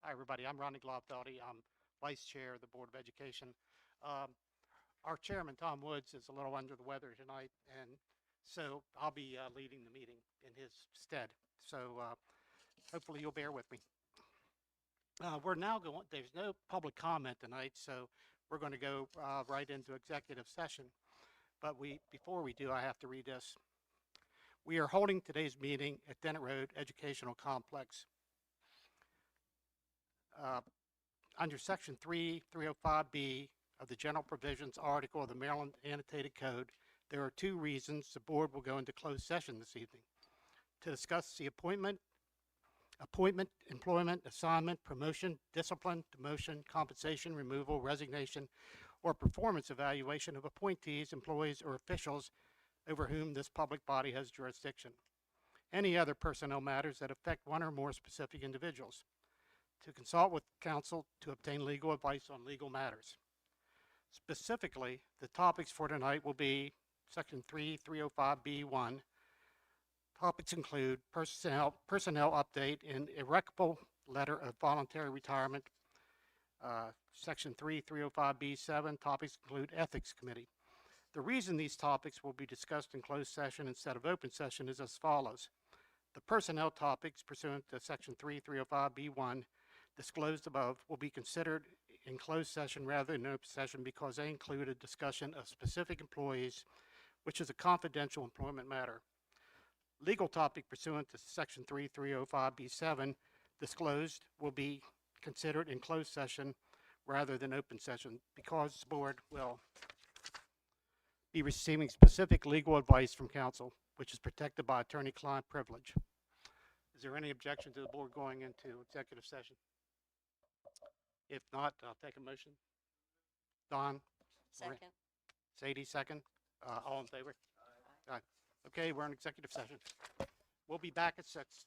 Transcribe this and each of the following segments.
Hi, everybody. I'm Ronnie Gloffeldy. I'm Vice Chair of the Board of Education. Um, our Chairman, Tom Woods, is a little under the weather tonight, and so I'll be leading the meeting in his stead. So hopefully you'll bear with me. We're now going, there's no public comment tonight, so we're going to go right into executive session. But before we do, I have to read this. We are holding today's meeting at Dennett Road Educational Complex. Under Section 305B of the General Provisions Article of the Maryland Annotated Code, there are two reasons the board will go into closed session this evening: to discuss the appointment, employment, assignment, promotion, discipline, demotion, compensation, removal, resignation, or performance evaluation of appointees, employees, or officials over whom this public body has jurisdiction. Any other personnel matters that affect one or more specific individuals. To consult with counsel to obtain legal advice on legal matters. Specifically, the topics for tonight will be Section 305B1. Topics include personnel update and irrevocable letter of voluntary retirement. Section 305B7. Topics include ethics committee. The reason these topics will be discussed in closed session instead of open session is as follows. The personnel topics pursuant to Section 305B1 disclosed above will be considered in closed session rather than open session because they include a discussion of specific employees, which is a confidential employment matter. Legal topic pursuant to Section 305B7 disclosed will be considered in closed session rather than open session because the board will be receiving specific legal advice from counsel, which is protected by attorney-client privilege. Is there any objection to the board going into executive session? If not, I'll take a motion. Don? Second. Sadie, second. All in favor? Aye. Okay, we're in executive session. We'll be back at 6.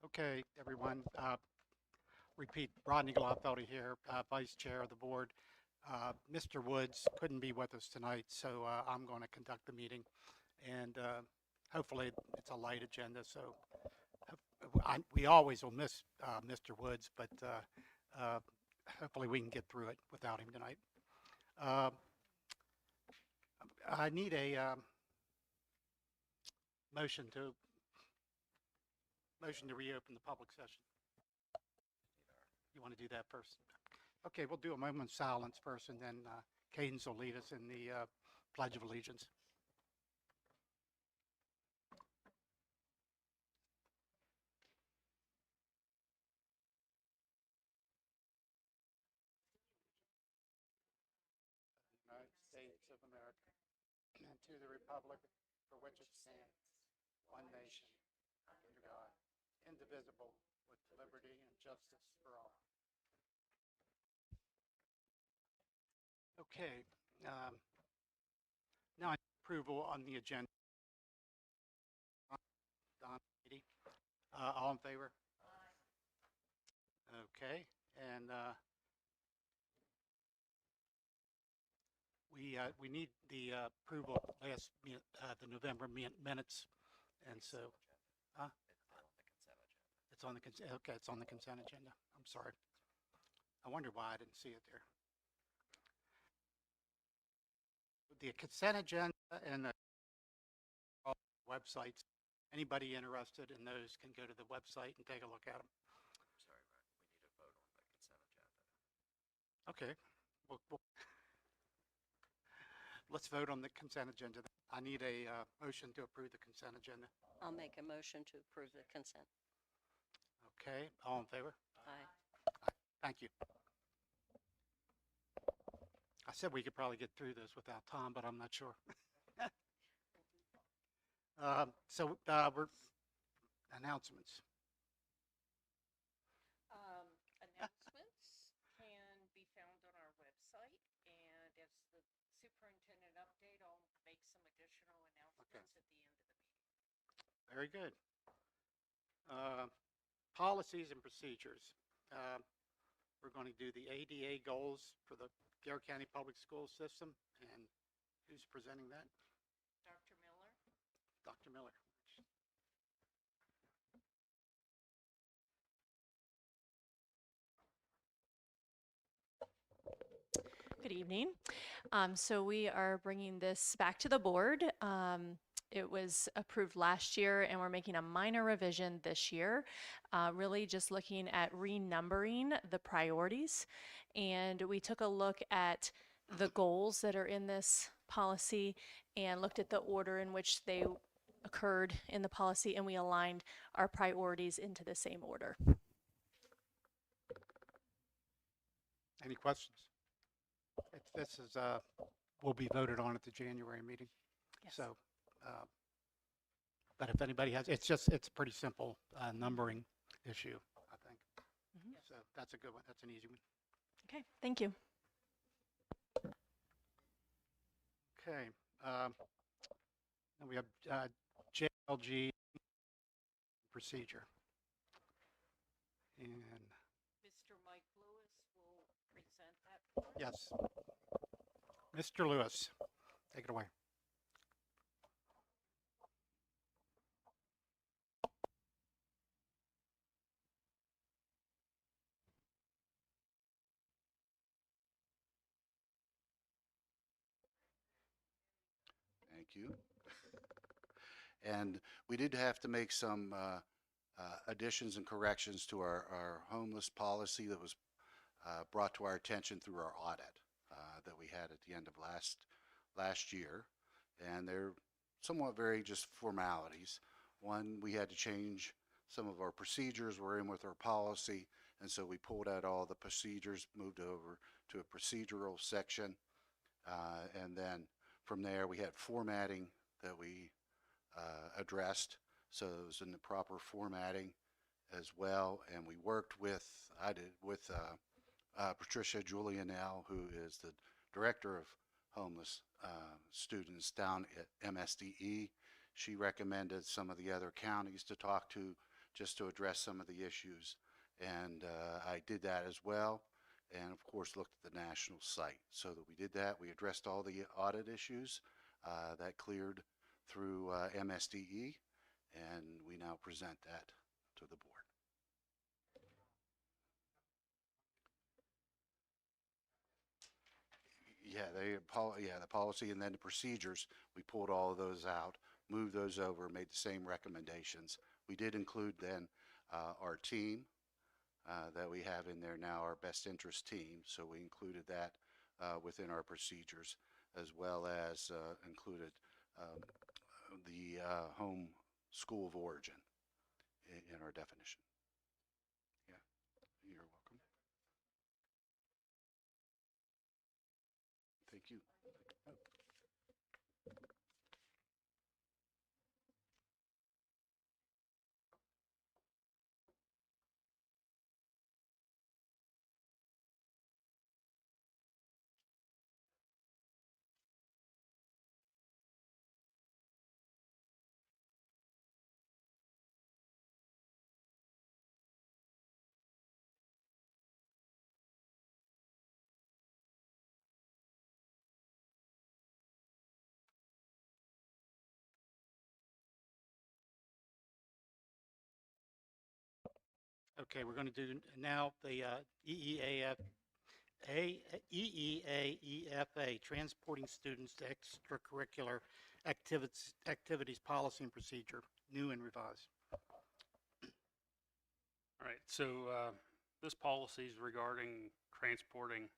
Okay, everyone. Repeat, Rodney Gloffeldy here, Vice Chair of the Board. Mr. Woods couldn't be with us tonight, so I'm going to conduct the meeting. And hopefully it's a light agenda, so we always will miss Mr. Woods, but hopefully we can get through it without him tonight. I need a motion to reopen the public session. You want to do that first? Okay, we'll do a moment of silence first, and then Cadence will lead us in the Pledge of Allegiance. United States of America, and to the republic for which it stands, one nation, under God, indivisible, with liberty and justice for all. Okay. Now approval on the agenda. Don, all in favor? Aye. Okay, and we need the approval of the November minutes, and so it's on the consent. Okay, it's on the consent agenda. I'm sorry. I wonder why I didn't see it there. The consent agenda and the websites. Anybody interested in those can go to the website and take a look at them. Sorry, Ryan, we need a vote on the consent agenda. Okay. Let's vote on the consent agenda. I need a motion to approve the consent agenda. I'll make a motion to approve the consent. Okay. All in favor? Aye. Thank you. I said we could probably get through this without Tom, but I'm not sure. So we're announcements. Announcements can be found on our website, and as the superintendent update, I'll make some additional announcements at the end of the meeting. Very good. Policies and procedures. we're going to do the ADA goals for the Garrett County Public School System. And who's presenting that? Dr. Miller? Dr. Miller. Good evening. So we are bringing this back to the board. It was approved last year and we're making a minor revision this year, really just looking at renumbering the priorities. And we took a look at the goals that are in this policy and looked at the order in which they occurred in the policy, and we aligned our priorities into the same order. Any questions? This is, will be voted on at the January meeting. Yes. So, but if anybody has, it's a pretty simple numbering issue, I think. Mhm. So that's a good one. That's an easy one. Okay, thank you. Okay. Then we have JLG procedure. And Mr. Mike Lewis will present that for us. yes, Mr. Lewis, take it away. Thank you. And we did have to make some additions and corrections to our homeless policy that was brought to our attention through our audit that we had at the end of last year. And they're somewhat very just formalities. One, we had to change some of our procedures were in with our policy, and so we pulled out all the procedures, moved over to a procedural section, and then from there we had formatting that we addressed, so it was in the proper formatting as well. And we worked with, I did, with Patricia Julianelle, who is the director of homeless students down at MSDE. She recommended some of the other counties to talk to just to address some of the issues, and I did that as well, and of course looked at the national site. So that we did that, we addressed all the audit issues that cleared through MSDE, and we now present that to the board. Yeah, the policy and then the procedures, we pulled all of those out, moved those over, made the same recommendations. We did include then our team that we have in there now, our best interest team. So we included that within our procedures, as well as included the home school of origin in our definition. Yeah, you're welcome. Thank you. Okay, we're going to do now the EEAEFA, Transporting Students to Extracurricular Activities Policy and Procedure, new and revised. All right, so this policy is regarding transporting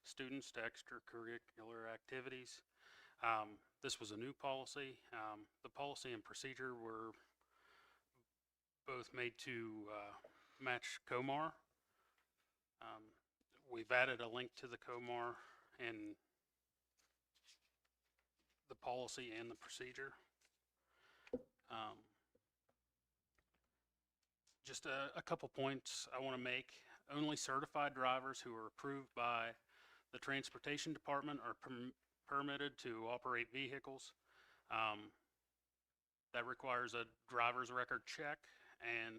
students to extracurricular activities. This was a new policy. The policy and procedure were both made to match COMAR. We've added a link to the COMAR in the policy and the procedure. Just a couple points I want to make. Only certified drivers who are approved by the Transportation Department are permitted to operate vehicles. That requires a driver's record check and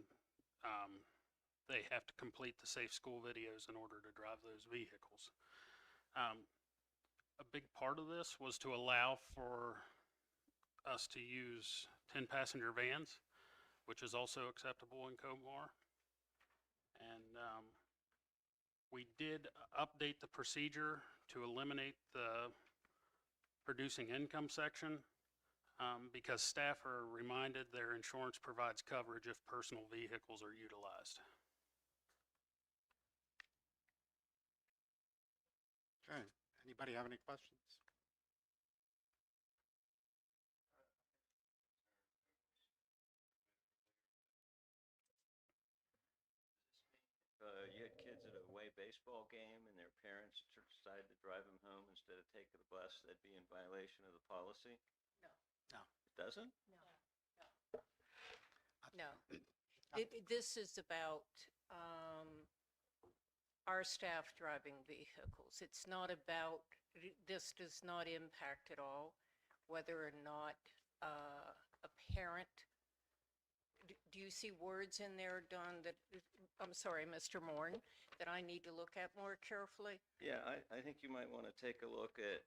they have to complete the safe school videos in order to drive those vehicles. A big part of this was to allow for us to use 10-passenger vans, which is also acceptable in Comar. And we did update the procedure to eliminate the producing income section because staff are reminded their insurance provides coverage if personal vehicles are utilized. Okay, anybody have any questions? You had kids at a away baseball game and their parents decided to drive them home instead of taking the bus, that'd be in violation of the policy? No. No. It doesn't? No. This is about our staff driving vehicles. It's not about, this does not impact at all whether or not a parent, do you see words in there, Don, that, I'm sorry, Mr. Moore, that I need to look at more carefully? Yeah, I think you might want to take a look at,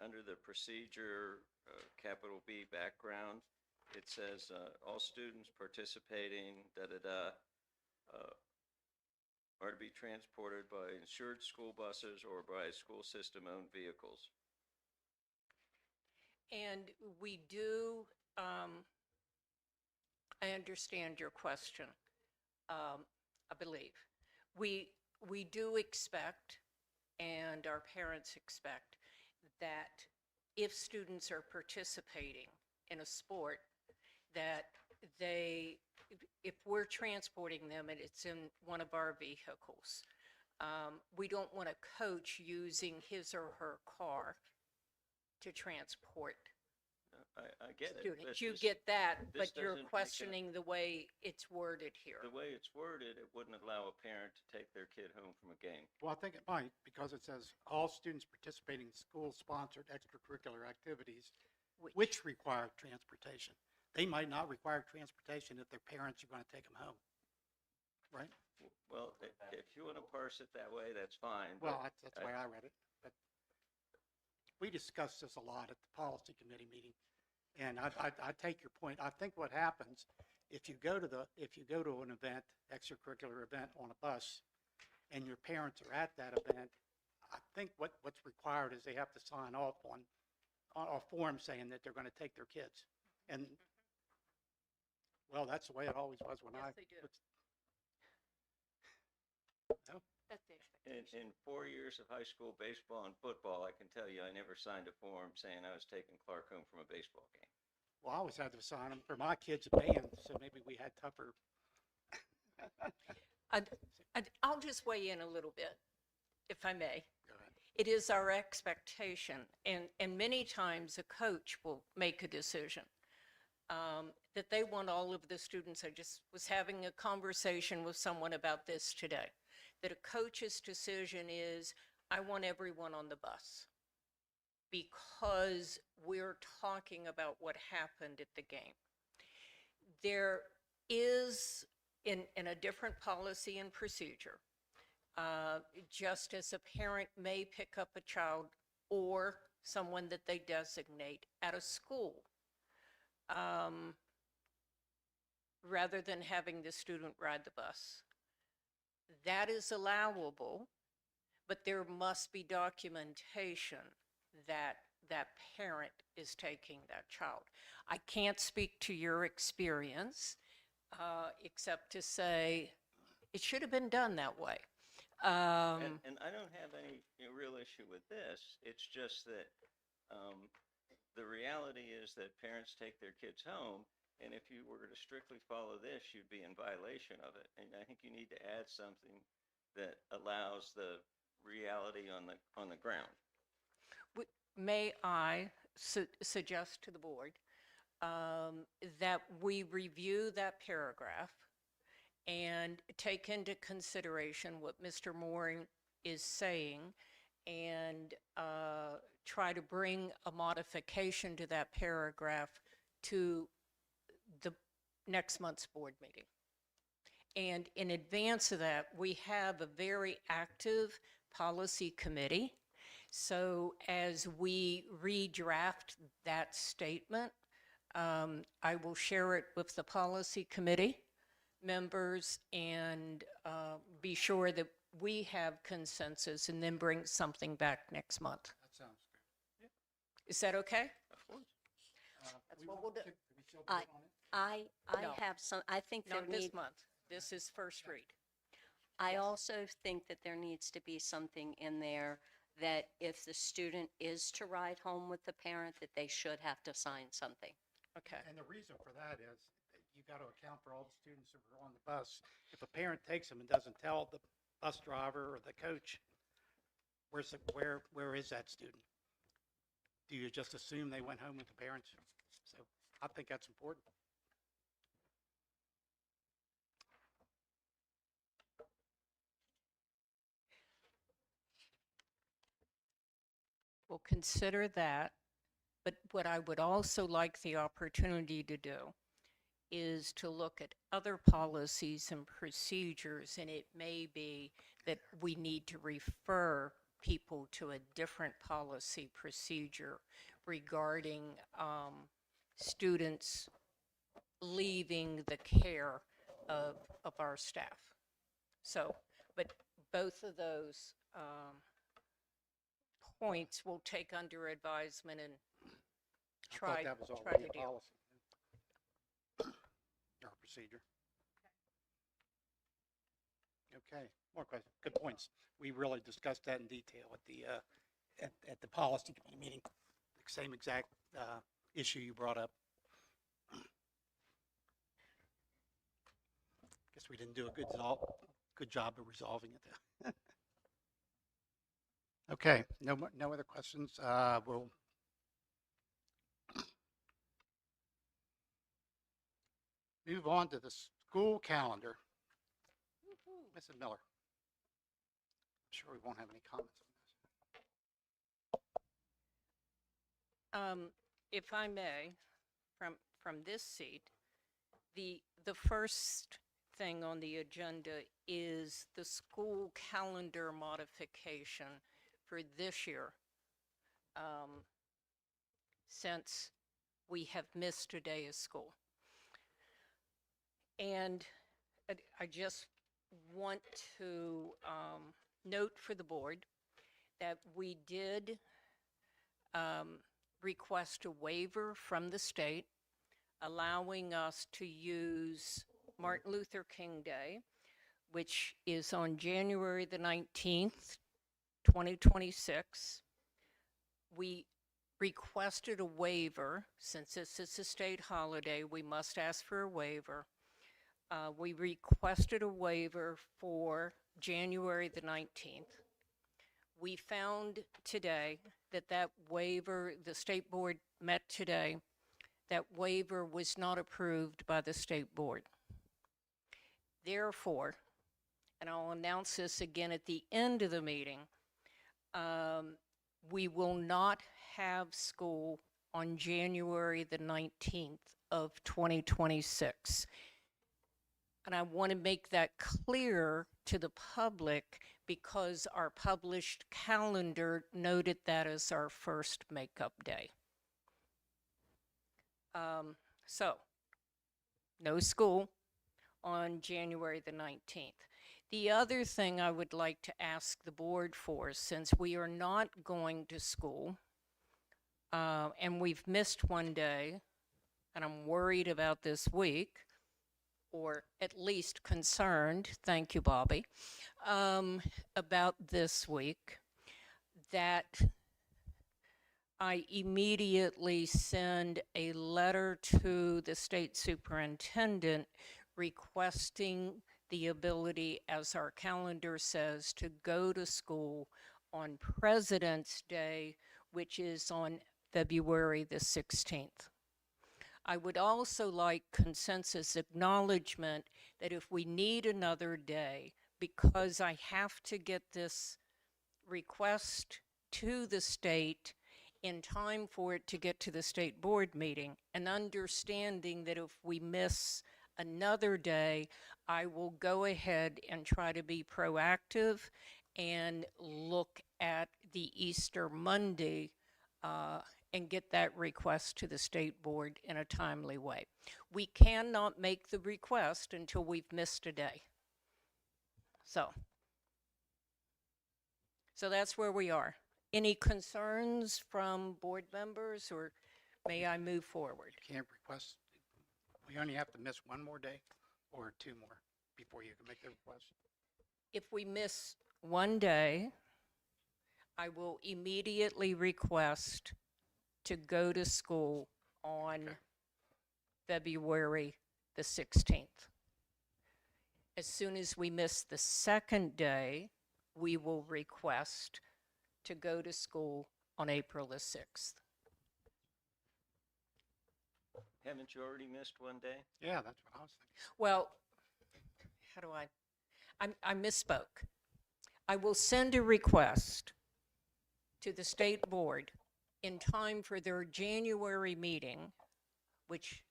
under the procedure, capital B background, it says, all students participating, are to be transported by insured school buses or by school system-owned vehicles. And we do, I understand your question, I believe. We do expect, and our parents expect, that if students are participating in a sport, that they, if we're transporting them and it's in one of our vehicles, we don't want a coach using his or her car to transport I get it. students. but You this- get that, this but you're doesn't make questioning the way it's worded here. The way it's worded, it wouldn't allow a parent to take their kid home from a game. Well, I think it might, because it says all students participating in school-sponsored extracurricular activities which require transportation. They might not require transportation if their parents are going to take them home, right? Well, if you want to parse it that way, that's fine. Well, but that's the way I read it, but we discussed this a lot at the policy committee meeting. And I take your point. I think what happens, if you go to an event, extracurricular event on a bus, and your parents are at that event, I think what's required is they have to sign off on a form saying that they're going to take their kids. And, well, that's the way it always was when Yes, they do. No? That's the expectation. In 4 years of high school baseball and football, I can tell you I never signed a form saying I was taking Clark home from a baseball game. Well, I always had to sign them for my kids' band, so maybe we had tougher. I'll just weigh in a little bit, if I may. Go ahead. It is our expectation, and many times a coach will make a decision that they want all of the students. I just was having a conversation with someone about this today, that a coach's decision is, I want everyone on the bus because we're talking about what happened at the game. There is, in a different policy and procedure, just as a parent may pick up a child or someone that they designate at a school, rather than having the student ride the bus. That is allowable, but there must be documentation that that parent is taking that child. I can't speak to your experience, except to say it should have been done that way. And I don't have any real issue with this. It's just that the reality is that parents take their kids home, and if you were to strictly follow this, you'd be in violation of it. And I think you need to add something that allows the reality on the ground. May I suggest to the board that we review that paragraph and take into consideration what Mr. Mooring is saying and try to bring a modification to that paragraph to the next month's board meeting. And in advance of that, we have a very active policy committee. So as we redraft that statement, I will share it with the policy committee members and be sure that we have consensus and then bring something back next month. That sounds good. Is that okay? Of course. That's what we'll do. I No. have some, I think there Not this need, month. This is first read. I also think that there needs to be something in there that if the student is to ride home with the parent, that they should have to sign something. Okay. And the reason for that is that you got to account for all the students that are on the bus. If a parent takes them and doesn't tell the bus driver or the coach, where is that student? Do you just assume they went home with the parents? So I think that's important. We'll consider that. But what I would also like the opportunity to do is to look at other policies and procedures, and it may be that we need to refer people to a different policy procedure regarding students leaving the care of our staff. So, but both of those points we'll take under advisement and I thought try that was to already a deal. policy. Or procedure. Okay, more questions, good points. We really discussed that in detail at the, at the policy committee meeting. Same exact, issue you brought up. Guess we didn't do a good job of resolving it though. Okay, no other questions. We'll move on to the school calendar. Mrs. Miller. I'm sure we won't have any comments on this. If I may, from this seat, the first thing on the agenda is the school calendar modification for this year, since we have missed a day of school. And I just want to note for the board that we did request a waiver from the state allowing us to use Martin Luther King Day, which is on January the 19th, 2026. We requested a waiver. Since this is a state holiday, we must ask for a waiver. We requested a waiver for January the 19th. We found today that that waiver, the state board met today, that waiver was not approved by the state board. Therefore, and I'll announce this again at the end of the meeting, we will not have school on January the 19th of 2026. And I want to make that clear to the public because our published calendar noted that as our first makeup day. So, no school on January the 19th. The other thing I would like to ask the board for, since we are not going to school, and we've missed one day, and I'm worried about this week, or at least concerned, thank you, Bobby, about this week, that I immediately send a letter to the state superintendent requesting the ability, as our calendar says, to go to school on President's Day, which is on February the 16th. I would also like consensus acknowledgement that if we need another day, because I have to get this request to the state in time for it to get to the state board meeting, and understanding that if we miss another day, I will go ahead and try to be proactive and look at the Easter Monday and get that request to the state board in a timely way. We cannot make the request until we've missed a day. So that's where we are. Any concerns from board members, or may I move forward? Can't request, we only have to miss one more day or two more before you can make the request. If we miss one day, I will immediately request to go to school on February the 16th. As soon as we miss the second day, we will request to go to school on April the 6th. Haven't you already missed one day? Yeah, that's what I was thinking. Well, how do I misspoke. I will send a request to the state board in time for their January meeting, which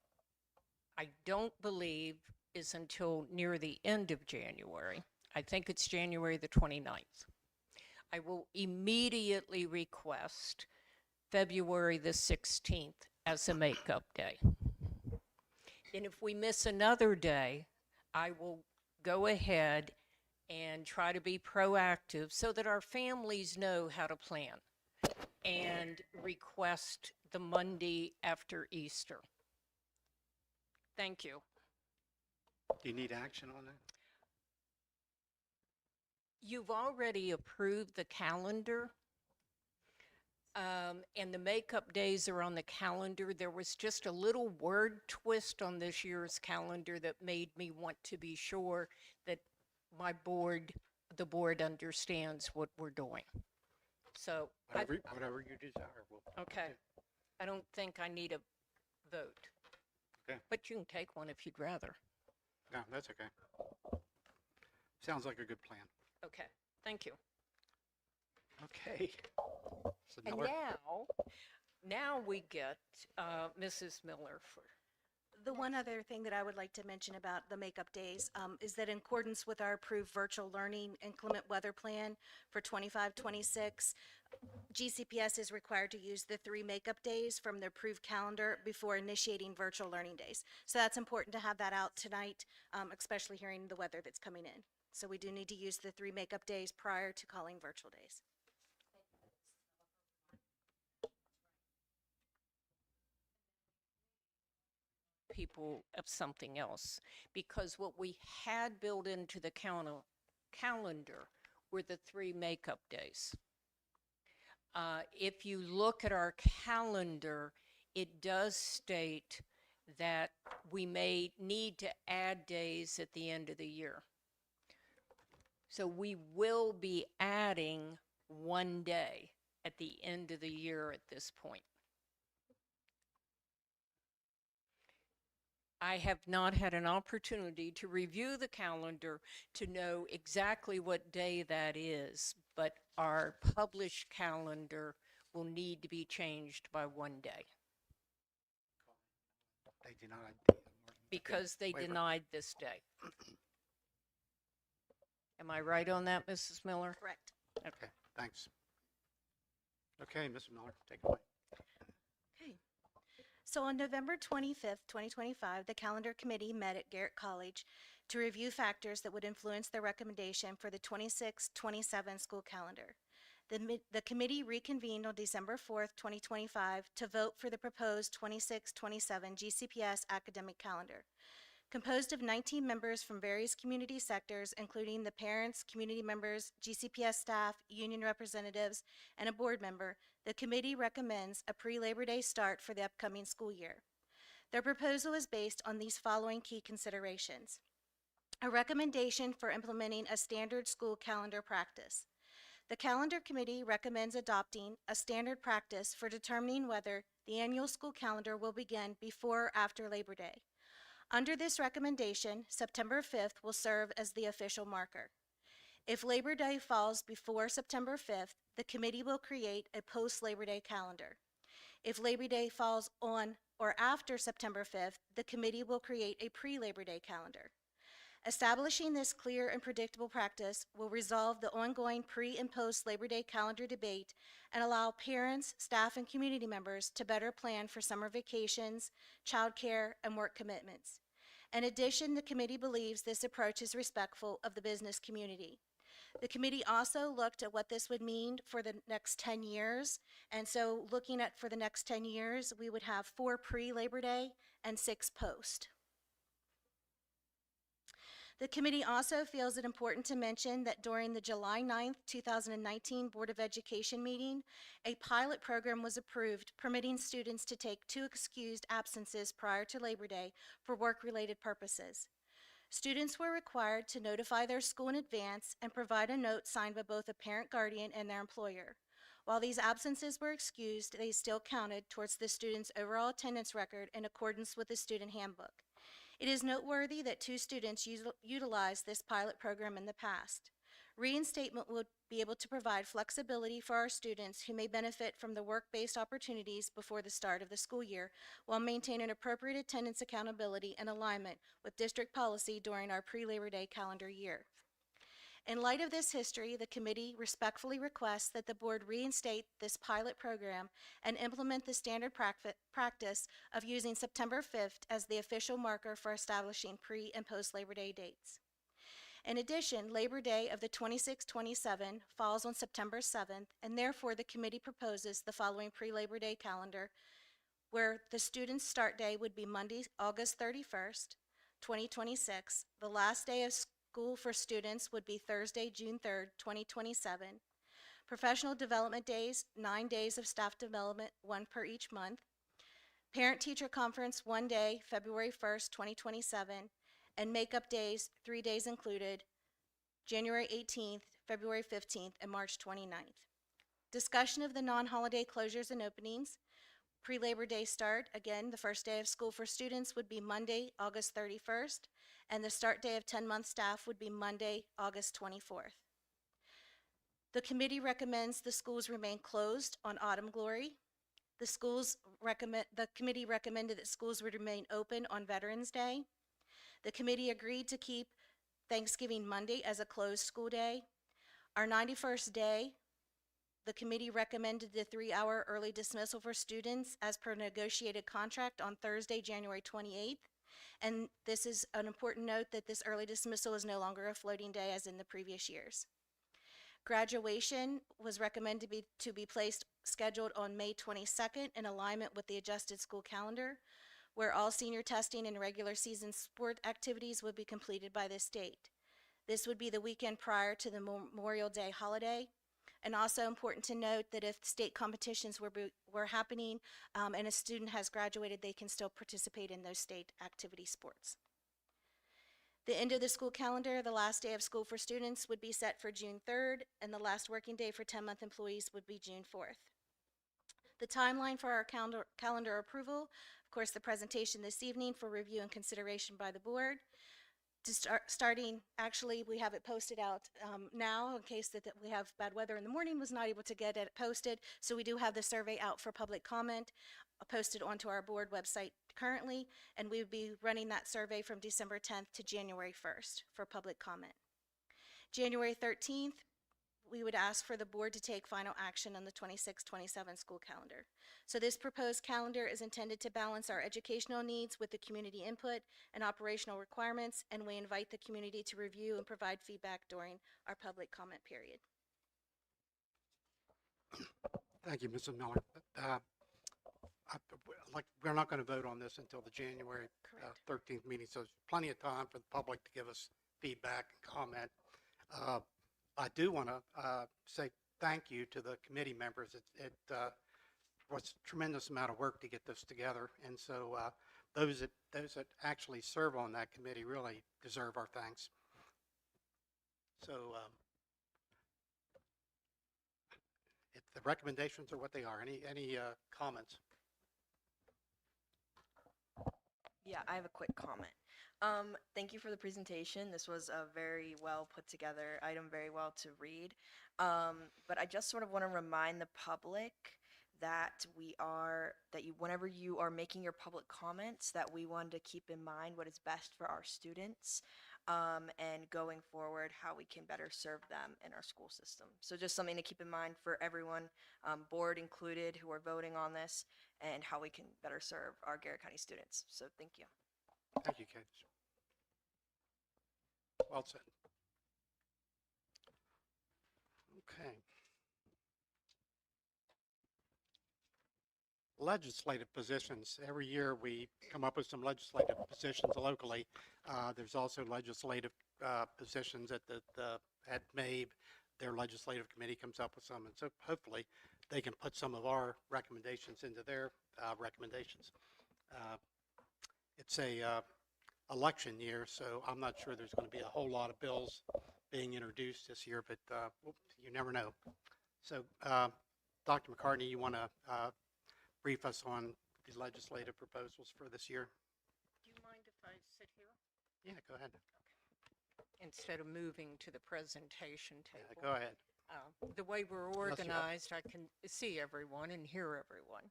I don't believe is until near the end of January. I think it's January the 29th. I will immediately request February the 16th as a makeup day. And if we miss another day, I will go ahead and try to be proactive so that our families know how to plan and request the Monday after Easter. Thank you. Do you need action on that? You've already approved the calendar, and the makeup days are on the calendar. There was just a little word twist on this year's calendar that made me want to be sure that the board understands what we're doing. So, Whatever you desire. okay, I don't think I need a vote. Okay. But you can take one if you'd rather. No, that's okay. Sounds like a good plan. Okay, thank you. Okay. So And we're- now we get Mrs. Miller for. The one other thing that I would like to mention about the makeup days is that in accordance with our approved virtual learning inclement weather plan for 25-26, GCPS is required to use the 3 makeup days from the approved calendar before initiating virtual learning days. So that's important to have that out tonight, especially hearing the weather that's coming in. So we do need to use the 3 makeup days prior to calling virtual days. People of something else, because what we had built into the calendar were the 3 makeup days. If you look at our calendar, it does state that we may need to add days at the end of the year. So we will be adding 1 day at the end of the year at this point. I have not had an opportunity to review the calendar to know exactly what day that is, but our published calendar will need to be changed by 1 day They denied because they waiver. denied this day. Am I right on that, Mrs. Miller? Correct. Okay, thanks. Okay, Mr. Miller, take it away. Okay. So on November 25th, 2025, the Calendar Committee met at Garrett College to review factors that would influence their recommendation for the 26-27 school calendar. The committee reconvened on December 4th, 2025 to vote for the proposed 26-27 GCPS academic calendar. Composed of 19 members from various community sectors, including the parents, community members, GCPS staff, union representatives, and a board member, the committee recommends a pre-Labor Day start for the upcoming school year. Their proposal is based on these following key considerations: a recommendation for implementing a standard school calendar practice. The Calendar Committee recommends adopting a standard practice for determining whether the annual school calendar will begin before or after Labor Day. Under this recommendation, September 5th will serve as the official marker. If Labor Day falls before September 5th, the committee will create a post-Labor Day calendar. If Labor Day falls on or after September 5th, the committee will create a pre-Labor Day calendar. Establishing this clear and predictable practice will resolve the ongoing pre- and post-Labor Day calendar debate and allow parents, staff, and community members to better plan for summer vacations, childcare, and work commitments. In addition, the committee believes this approach is respectful of the business community. The committee also looked at what this would mean for the next 10 years. And so looking at for the next 10 years, we would have 4 pre-Labor Day and 6 post. The committee also feels it important to mention that during the July 9th, 2019 Board of Education meeting, a pilot program was approved permitting students to take 2 excused absences prior to Labor Day for work-related purposes. Students were required to notify their school in advance and provide a note signed by both a parent guardian and their employer. While these absences were excused, they still counted towards the student's overall attendance record in accordance with the student handbook. It is noteworthy that 2 students utilized this pilot program in the past. Reinstatement will be able to provide flexibility for our students who may benefit from the work-based opportunities before the start of the school year, while maintaining appropriate attendance accountability and alignment with district policy during our pre-Labor Day calendar year. In light of this history, the committee respectfully requests that the board reinstate this pilot program and implement the standard practice of using September 5th as the official marker for establishing pre- and post-Labor Day dates. In addition, Labor Day of the 26-27 falls on September 7th, and therefore the committee proposes the following pre-Labor Day calendar, where the student's start day would be Monday, August 31st, 2026. The last day of school for students would be Thursday, June 3rd, 2027. Professional development days, 9 days of staff development, 1 per each month. Parent-teacher conference, 1 day, February 1st, 2027. And makeup days, 3 days included, January 18th, February 15th, and March 29th. Discussion of the non-holiday closures and openings. Pre-Labor Day start, again, the first day of school for students would be Monday, August 31st, and the start day of 10-month staff would be Monday, August 24th. The committee recommends the schools remain closed on Autumn Glory. The committee recommended that schools would remain open on Veterans Day. The committee agreed to keep Thanksgiving Monday as a closed school day. Our 91st day, the committee recommended the 3-hour early dismissal for students as per negotiated contract on Thursday, January 28th. And this is an important note that this early dismissal is no longer a floating day as in the previous years. Graduation was recommended to be scheduled on May 22nd in alignment with the adjusted school calendar, where all senior testing and regular season sport activities would be completed by this date. This would be the weekend prior to the Memorial Day holiday. And also important to note that if state competitions were happening and a student has graduated, they can still participate in those state activity sports. The end of the school calendar, the last day of school for students would be set for June 3rd, and the last working day for 10-month employees would be June 4th. The timeline for our calendar approval, of course, the presentation this evening for review and consideration by the board. Starting, actually, we have it posted out now in case that we have bad weather in the morning, was not able to get it posted. So we do have the survey out for public comment, posted onto our board website currently, and we would be running that survey from December 10th to January 1st for public comment. January 13th, we would ask for the board to take final action on the 26-27 school calendar. So this proposed calendar is intended to balance our educational needs with the community input and operational requirements, and we invite the community to review and provide feedback during our public comment period. Thank you, Mrs. Miller. We're not going to vote on this until the January 13th meeting, so there's plenty of time for the public to give us feedback and comment. I do want to say thank you to the committee members. It was a tremendous amount of work to get this together, and so those that actually serve on that committee really deserve our thanks. So the recommendations are what they are. Any comments? Yeah, I have a quick comment. Thank you for the presentation. This was a very well put together item, very well to read. But I just sort of want to remind the public that whenever you are making your public comments, that we want to keep in mind what is best for our students, and going forward, how we can better serve them in our school system. So just something to keep in mind for everyone, board included, who are voting on this, and how we can better serve our Garrett County students. So thank you. Thank you, Kate. Well said. Okay. Legislative positions. Every year we come up with some legislative positions locally. There's also legislative positions at at MABE. Their legislative committee comes up with some, and so hopefully they can put some of our recommendations into their recommendations. It's a election year, so I'm not sure there's going to be a whole lot of bills being introduced this year, but you never know. So, Dr. McCartney, you want to brief us on the legislative proposals for this year? Do you mind if I sit here Yeah, go ahead. instead of moving to the presentation table? Yeah, go ahead. The way we're Unless you have- organized, I can see everyone and hear everyone.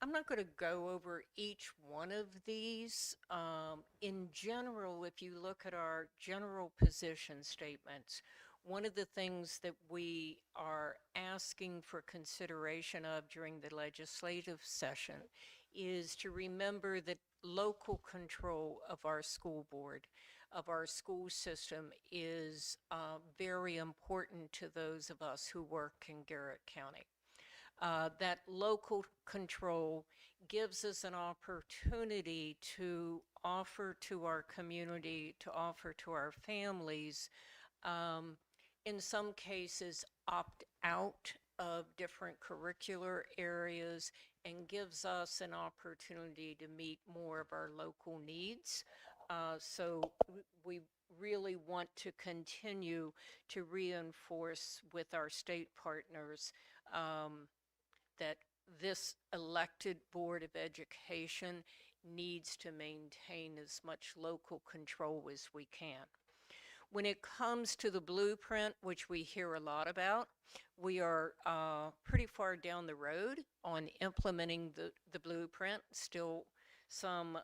I'm not going to go over each one of these. In general, if you look at our general position statements, one of the things that we are asking for consideration of during the legislative session is to remember that local control of our school board, of our school system, is very important to those of us who work in Garrett County. That local control gives us an opportunity to offer to our community, to offer to our families, in some cases opt out of different curricular areas, and gives us an opportunity to meet more of our local needs. So we really want to continue to reinforce with our state partners that this elected Board of Education needs to maintain as much local control as we can. When it comes to the blueprint, which we hear a lot about, we are pretty far down the road on implementing the blueprint. Still some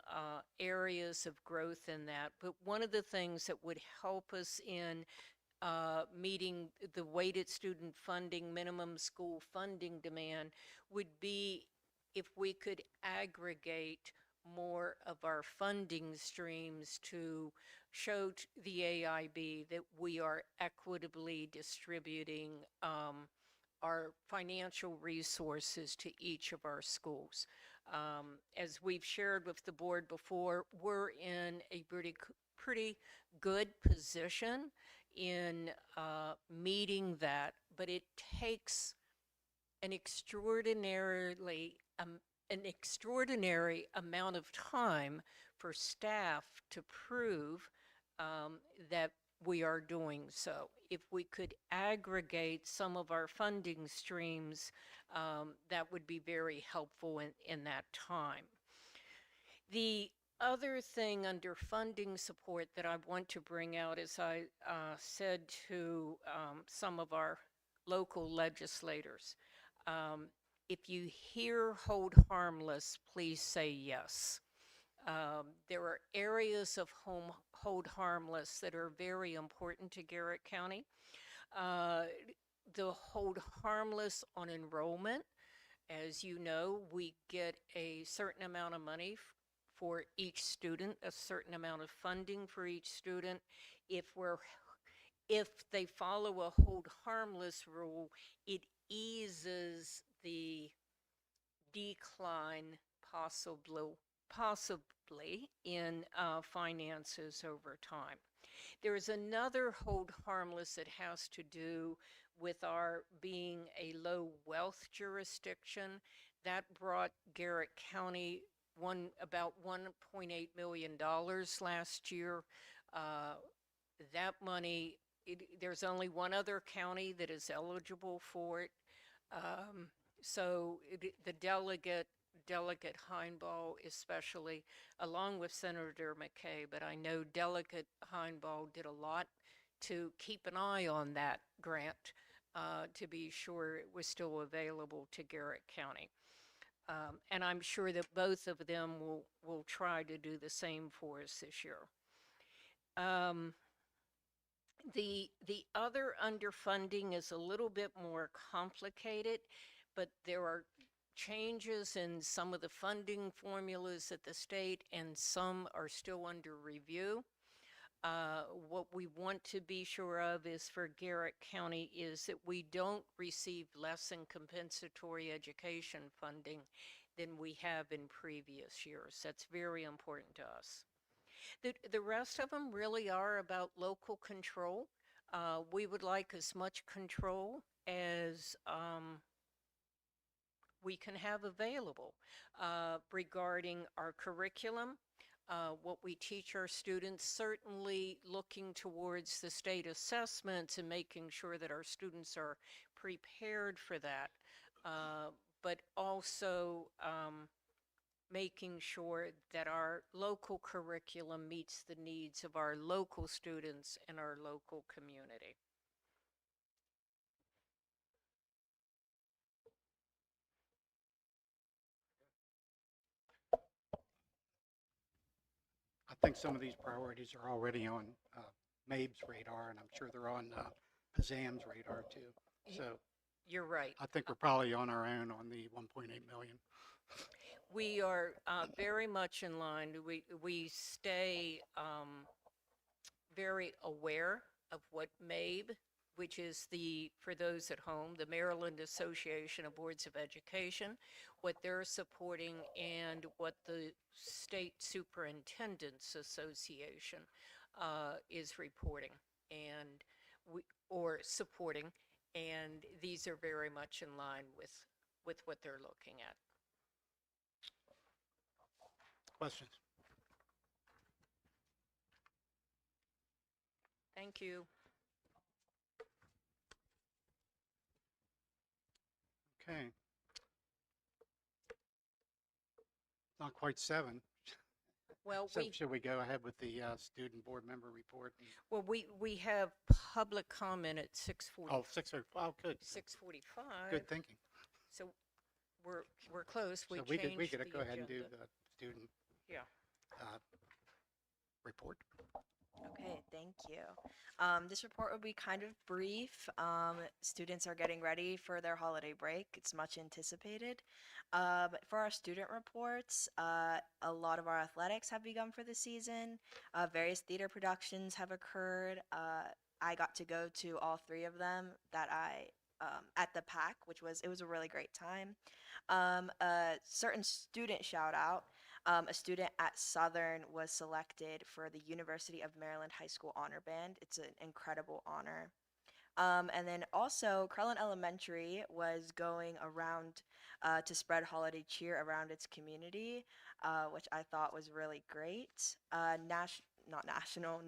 areas of growth in that. But one of the things that would help us in meeting the weighted student funding, minimum school funding demand would be if we could aggregate more of our funding streams to show the AIB that we are equitably distributing our financial resources to each of our schools. As we've shared with the board before, we're in a pretty good position in meeting that, but it takes an extraordinary amount of time for staff to prove that we are doing so. If we could aggregate some of our funding streams, that would be very helpful in that time. The other thing under funding support that I want to bring out, as I said to some of our local legislators, if you hear hold harmless, please say yes. There are areas of hold harmless that are very important to Garrett County. The hold harmless on enrollment, as you know, we get a certain amount of money for each student, a certain amount of funding for each student. If they follow a hold harmless rule, it eases the decline possibly in finances over time. There is another hold harmless that has to do with our being a low wealth jurisdiction. That brought Garrett County about $1.8 million last year. That money, there's only one other county that is eligible for it. So the Delegate Heinball especially, along with Senator McKay, but I know Delegate Heinball did a lot to keep an eye on that grant. to be sure it was still available to Garrett County. And I'm sure that both of them will try to do the same for us this year. The other underfunding is a little bit more complicated, but there are changes in some of the funding formulas at the state, and some are still under review. What we want to be sure of is for Garrett County is that we don't receive less than compensatory education funding than we have in previous years. That's very important to us. The rest of them really are about local control. We would like as much control as we can have available regarding our curriculum, what we teach our students, certainly looking towards the state assessments and making sure that our students are prepared for that, but also making sure that our local curriculum meets the needs of our local students and our local community. I think some of these priorities are already on MABE's radar, and I'm sure they're on PZAM's radar too. So You're right. I think we're probably on our own on the 1.8 million. We are very much in line. We stay very aware of what MABE, which is for those at home, the Maryland Association of Boards of Education, what they're supporting, and what the State Superintendents Association is reporting and or supporting, and these are very much in line with what they're looking at. Questions? Thank you. Okay. Not quite 7. Well, So should we go ahead with the student board member report? we have public comment at 6:40. Oh, 6 or, oh, good. 6:45. Good thinking. So we're close. So we could changed the go ahead and do agenda. the student Yeah. report. Okay, thank you. This report will be kind of brief. Students are getting ready for their holiday break. It's much anticipated. For our student reports, a lot of our athletics have begun for the season. Various theater productions have occurred. I got to go to all 3 of them that at the PAC, it was a really great time. A certain student shout out. A student at Southern was selected for the University of Maryland High School Honor Band. It's an incredible honor. And then also, Crellin Elementary was going around to spread holiday cheer around its community, which I thought was really great.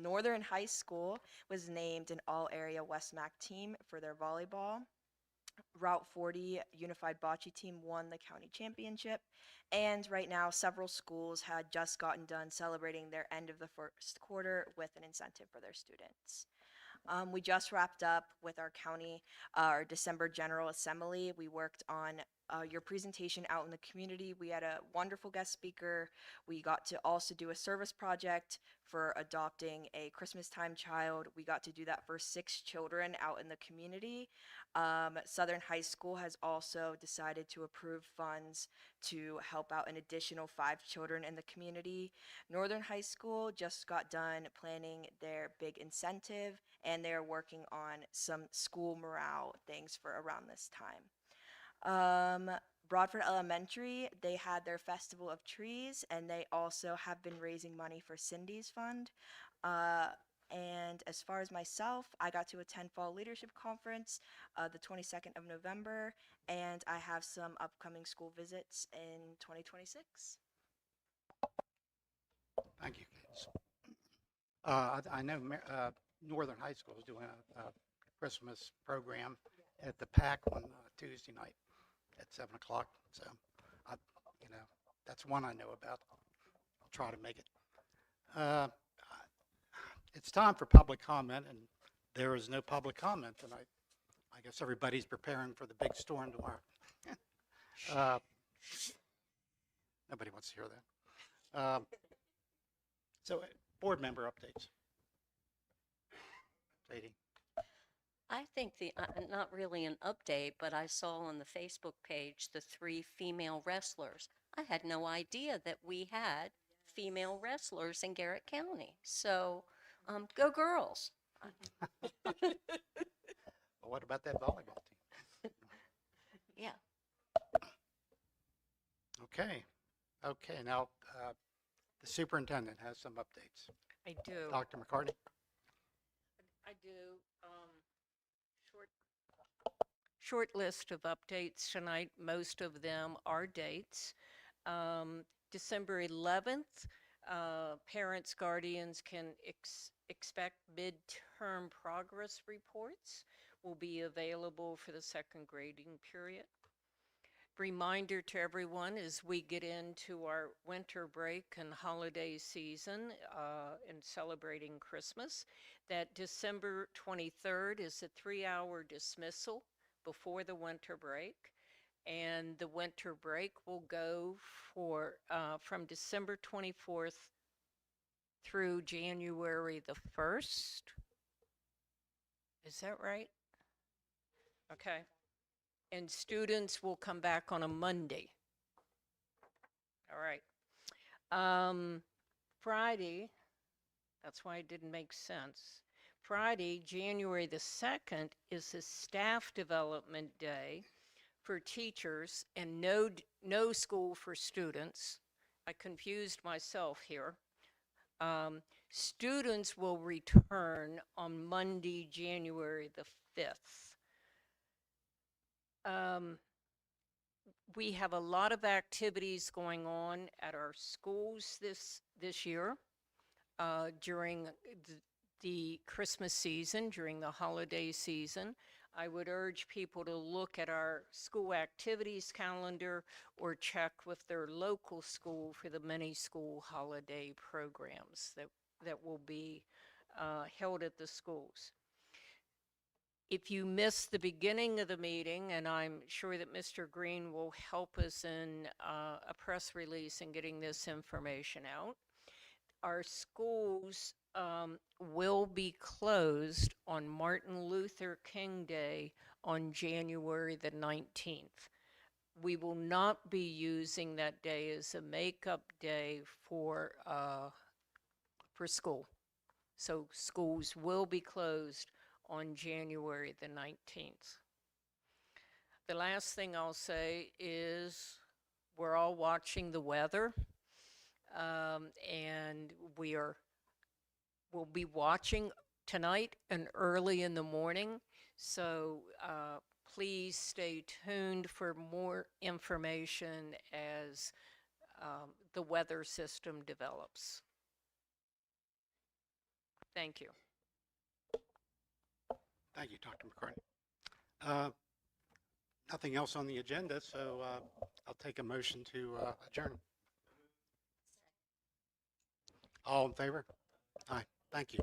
Northern High School was named an all-area West MAC team for their volleyball. Route 40 Unified Bocce team won the county championship, and right now several schools had just gotten done celebrating their end of the first quarter with an incentive for their students. We just wrapped up with our county, our December General Assembly. We worked on your presentation out in the community. We had a wonderful guest speaker. We got to also do a service project for adopting a Christmas time child. We got to do that for 6 children out in the community. Southern High School has also decided to approve funds to help out an additional 5 children in the community. Northern High School just got done planning their big incentive, and they're working on some school morale things for around this time. Broadford Elementary, they had their Festival of Trees, and they also have been raising money for Cindy's Fund. And as far as myself, I got to attend Fall Leadership Conference the 22nd of November, and I have some upcoming school visits in 2026. Thank you, kids. I know Northern High School is doing a Christmas program at the PAC on Tuesday night at 7 o'clock. So, that's one I know about. I'll try to make it. It's time for public comment, and there is no public comment tonight. I guess everybody's preparing for the big storm tomorrow. Uh, Nobody wants to hear that. So, board member updates. Sadie? I think not really an update, but I saw on the Facebook page the 3 female wrestlers. I had no idea that we had female wrestlers in Garrett County. So, go girls. Well, what about that volleyball team? Yeah. Okay. Okay, now the superintendent has some updates. I do. Dr. McCartney? I do. Short list of updates tonight. Most of them are dates. December 11th, parents, guardians can expect midterm progress reports will be available for the second grading period. Reminder to everyone as we get into our winter break and holiday season and celebrating Christmas, that December 23rd is a 3-hour dismissal before the winter break. And the winter break will go for from December 24th through January the 1st. Is that right? Okay. And students will come back on a Monday. All right. Friday, that's why it didn't make sense. Friday, January the 2nd, is a staff development day for teachers and no school for students. I confused myself here. Students will return on Monday, January the 5th. We have a lot of activities going on at our schools this year during the Christmas season, during the holiday season. I would urge people to look at our school activities calendar or check with their local school for the many school holiday programs that will be held at the schools. If you missed the beginning of the meeting, and I'm sure that Mr. Green will help us in a press release in getting this information out, our schools will be closed on Martin Luther King Day on January the 19th. We will not be using that day as a makeup day for school. So schools will be closed on January the 19th. The last thing I'll say is we're all watching the weather, and we'll be watching tonight and early in the morning. So please stay tuned for more information as the weather system develops. Thank you. Thank you, Dr. McCartney. Nothing else on the agenda, so I'll take a motion to adjourn. All in favor? Aye. Thank you.